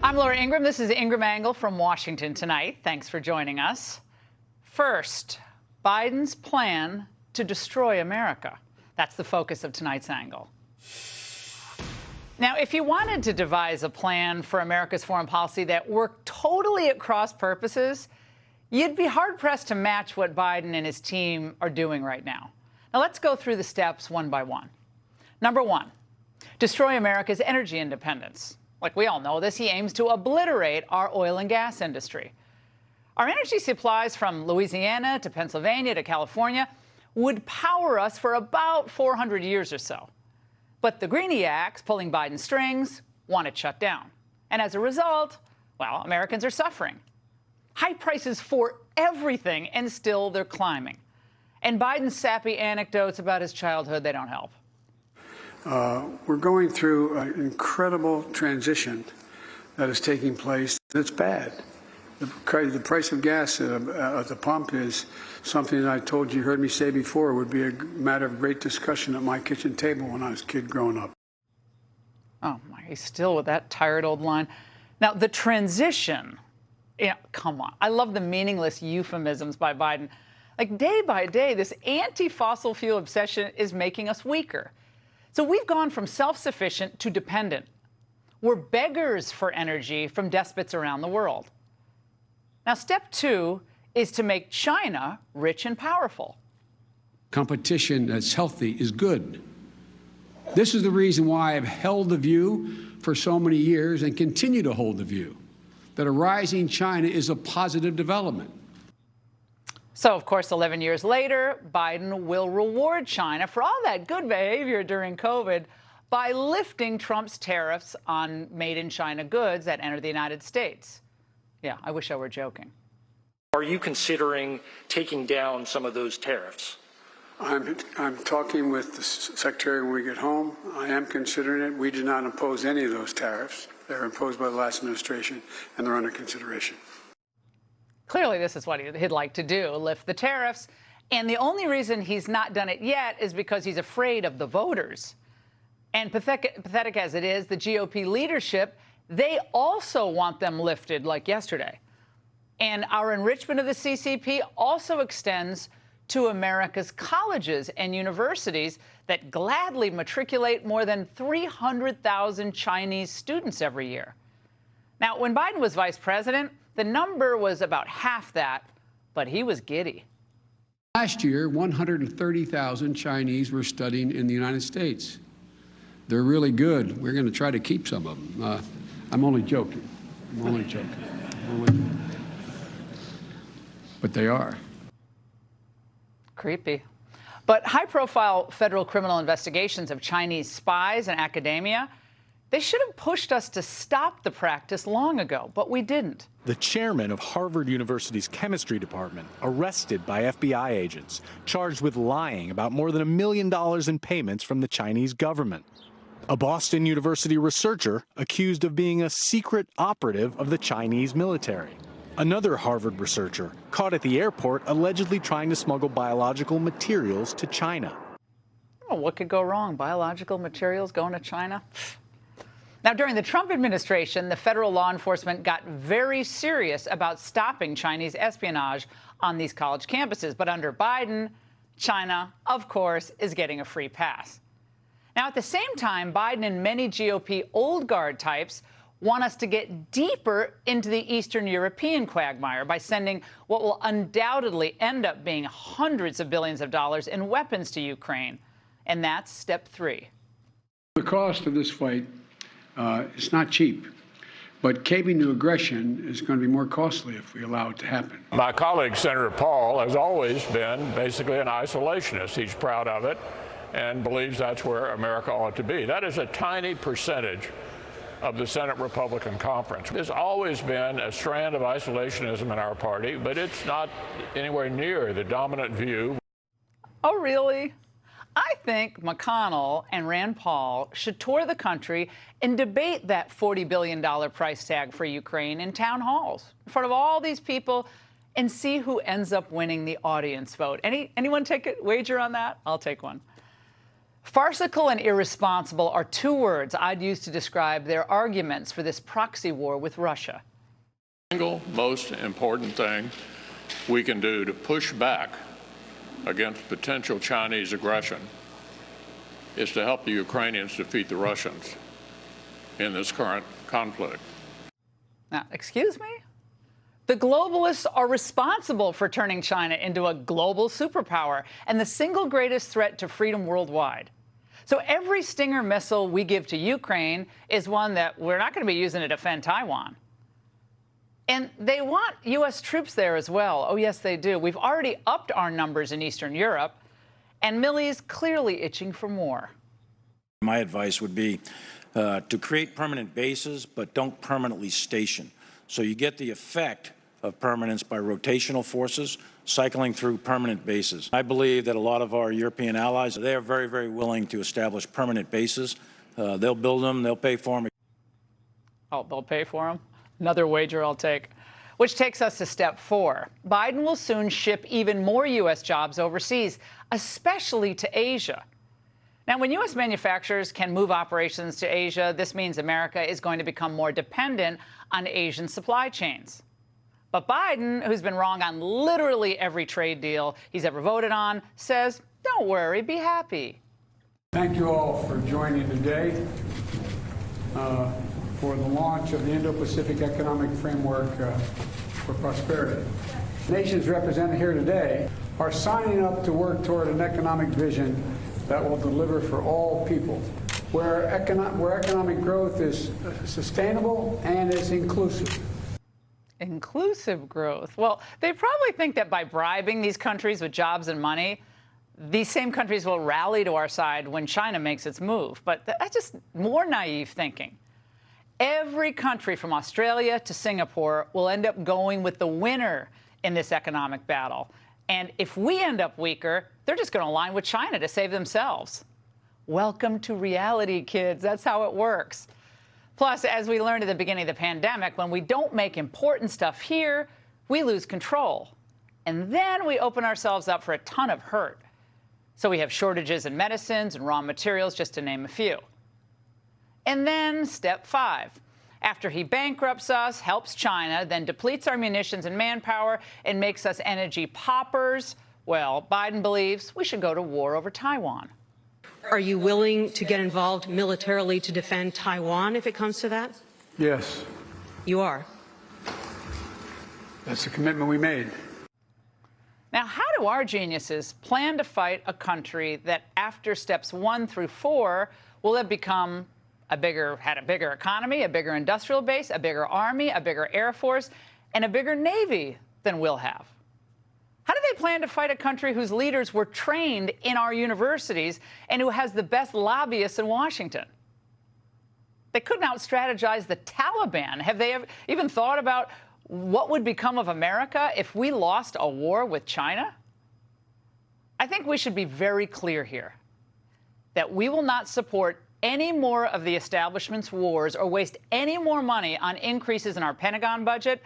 I'm Laura Ingraham. This is Ingraham Angle from Washington tonight. Thanks for joining us. First, Biden's plan to destroy America. That's the focus of tonight's angle. Now, if you wanted to devise a plan for America's foreign policy that worked totally at cross purposes, you'd be hard-pressed to match what Biden and his team are doing right now. Now, let's go through the steps one by one. Number one, destroy America's energy independence. Like we all know this, he aims to obliterate our oil and gas industry. Our energy supplies from Louisiana to Pennsylvania to California would power us for about 400 years or so. But the Greeniacs, pulling Biden's strings, want it shut down. And as a result, well, Americans are suffering. High prices for everything, and still they're climbing. And Biden's sappy anecdotes about his childhood, they don't help. We're going through an incredible transition that is taking place. It's bad. The price of gas at the pump is something that I told you, heard me say before, would be a matter of great discussion at my kitchen table when I was a kid growing up. Oh, my, he's still with that tired old line. Now, the transition, yeah, come on. I love the meaningless euphemisms by Biden. Like, day by day, this anti-fossil fuel obsession is making us weaker. So we've gone from self-sufficient to dependent. We're beggars for energy from despots around the world. Now, step two is to make China rich and powerful. Competition that's healthy is good. This is the reason why I've held the view for so many years and continue to hold the view that a rising China is a positive development. So, of course, 11 years later, Biden will reward China for all that good behavior during COVID by lifting Trump's tariffs on made-in-China goods that enter the United States. Yeah, I wish I were joking. Are you considering taking down some of those tariffs? I'm talking with the Secretary when we get home. I am considering it. We did not impose any of those tariffs. They were imposed by the last administration, and they're under consideration. Clearly, this is what he'd like to do, lift the tariffs. And the only reason he's not done it yet is because he's afraid of the voters. And pathetic as it is, the GOP leadership, they also want them lifted like yesterday. And our enrichment of the CCP also extends to America's colleges and universities that gladly matriculate more than 300,000 Chinese students every year. Now, when Biden was vice president, the number was about half that, but he was giddy. Last year, 130,000 Chinese were studying in the United States. They're really good. We're going to try to keep some of them. I'm only joking. I'm only joking. But they are. Creepy. But high-profile federal criminal investigations of Chinese spies and academia, they should have pushed us to stop the practice long ago, but we didn't. The chairman of Harvard University's chemistry department arrested by FBI agents, charged with lying about more than $1 million in payments from the Chinese government. A Boston University researcher accused of being a secret operative of the Chinese military. Another Harvard researcher caught at the airport allegedly trying to smuggle biological materials to China. Oh, what could go wrong? Biological materials going to China? Now, during the Trump administration, the federal law enforcement got very serious about stopping Chinese espionage on these college campuses. But under Biden, China, of course, is getting a free pass. Now, at the same time, Biden and many GOP old guard types want us to get deeper into the Eastern European quagmire by sending what will undoubtedly end up being hundreds of billions of dollars in weapons to Ukraine. And that's step three. The cost of this fight is not cheap, but caving to aggression is going to be more costly if we allow it to happen. My colleague, Senator Paul, has always been basically an isolationist. He's proud of it and believes that's where America ought to be. That is a tiny percentage of the Senate Republican Conference. There's always been a strand of isolationism in our party, but it's not anywhere near the dominant view. Oh, really? I think McConnell and Rand Paul should tour the country and debate that $40 billion price tag for Ukraine in town halls in front of all these people and see who ends up winning the audience vote. Anyone take a wager on that? I'll take one. Farcical and irresponsible are two words I'd use to describe their arguments for this proxy war with Russia. The single most important thing we can do to push back against potential Chinese aggression is to help the Ukrainians defeat the Russians in this current conflict. Now, excuse me? The globalists are responsible for turning China into a global superpower and the single greatest threat to freedom worldwide. So every Stinger missile we give to Ukraine is one that we're not going to be using to defend Taiwan. And they want U.S. troops there as well. Oh, yes, they do. We've already upped our numbers in Eastern Europe, and Millie's clearly itching for more. My advice would be to create permanent bases, but don't permanently station. So you get the effect of permanence by rotational forces cycling through permanent bases. I believe that a lot of our European allies, they are very, very willing to establish permanent bases. They'll build them, they'll pay for them. Oh, they'll pay for them? Another wager I'll take. Which takes us to step 4. Biden will soon ship even more U.S. jobs overseas, especially to Asia. Now, when U.S. manufacturers can move operations to Asia, this means America is going to become more dependent on Asian supply chains. But Biden, who's been wrong on literally every trade deal he's ever voted on, says, don't worry, be happy. Thank you all for joining today for the launch of the Indo-Pacific Economic Framework for Prosperity. Nations represented here today are signing up to work toward an economic vision that will deliver for all people, where economic growth is sustainable and is inclusive. Inclusive growth. Well, they probably think that by bribing these countries with jobs and money, these same countries will rally to our side when China makes its move. But that's just more naive thinking. Every country from Australia to Singapore will end up going with the winner in this economic battle. And if we end up weaker, they're just going to align with China to save themselves. Welcome to reality, kids. That's how it works. Plus, as we learned at the beginning of the pandemic, when we don't make important stuff here, we lose control. And then we open ourselves up for a ton of hurt. So we have shortages in medicines and raw materials, just to name a few. And then step 5. After he bankrupts us, helps China, then depletes our munitions and manpower, and makes us energy paupers, well, Biden believes we should go to war over Taiwan. Are you willing to get involved militarily to defend Taiwan if it comes to that? Yes. You are? That's the commitment we made. Now, how do our geniuses plan to fight a country that after steps 1 through 4 will have become had a bigger economy, a bigger industrial base, a bigger army, a bigger air force, and a bigger navy than we'll have? How do they plan to fight a country whose leaders were trained in our universities and who has the best lobbyists in Washington? They couldn't out-strategize the Taliban. Have they even thought about what would become of America if we lost a war with China? I think we should be very clear here that we will not support any more of the establishment's wars or waste any more money on increases in our Pentagon budget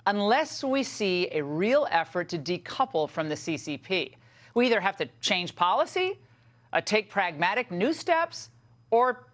unless we see a real effort to decouple from the CCP. We either have to change policy, take pragmatic new steps, or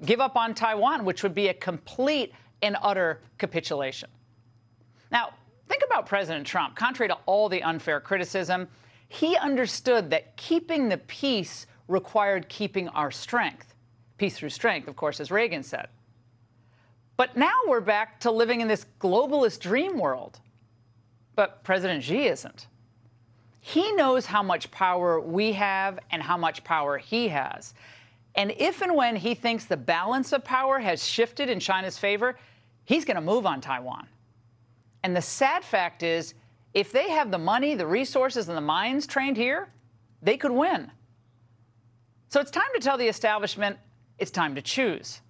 give up on Taiwan, which would be a complete and utter capitulation. Now, think about President Trump. Contrary to all the unfair criticism, he understood that keeping the peace required keeping our strength. Peace through strength, of course, as Reagan said. But now we're back to living in this globalist dream world. But President Xi isn't. He knows how much power we have and how much power he has. And if and when he thinks the balance of power has shifted in China's favor, he's going to move on Taiwan. And the sad fact is, if they have the money, the resources, and the minds trained here, they could win. So it's time to tell the establishment it's time to choose.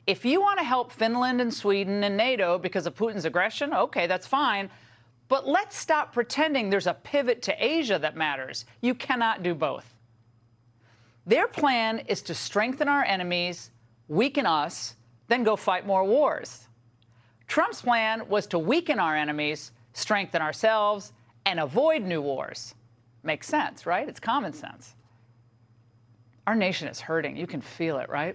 If you want to help Finland and Sweden and NATO because of Putin's aggression, okay, that's fine. But let's stop pretending there's a pivot to Asia that matters. You cannot do both. Their plan is to strengthen our enemies, weaken us, then go fight more wars. Trump's plan was to weaken our enemies, strengthen ourselves, and avoid new wars. Makes sense, right? It's common sense. Our nation is hurting. You can feel it, right?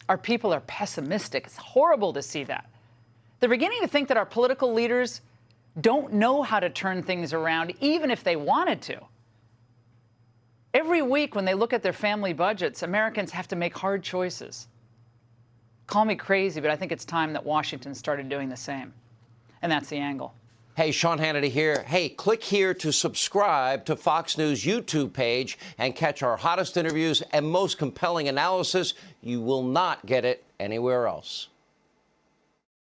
Our people are pessimistic. It's horrible to see that. They're beginning to think that our political leaders don't know how to turn things around, even if they wanted to. Every week when they look at their family budgets, Americans have to make hard choices. Call me crazy, but I think it's time that Washington started doing the same. And that's The Angle. Hey, Sean Hannity here. Hey, click here to subscribe to Fox News YouTube page and catch our hottest interviews and most compelling analysis. You will not get it anywhere else.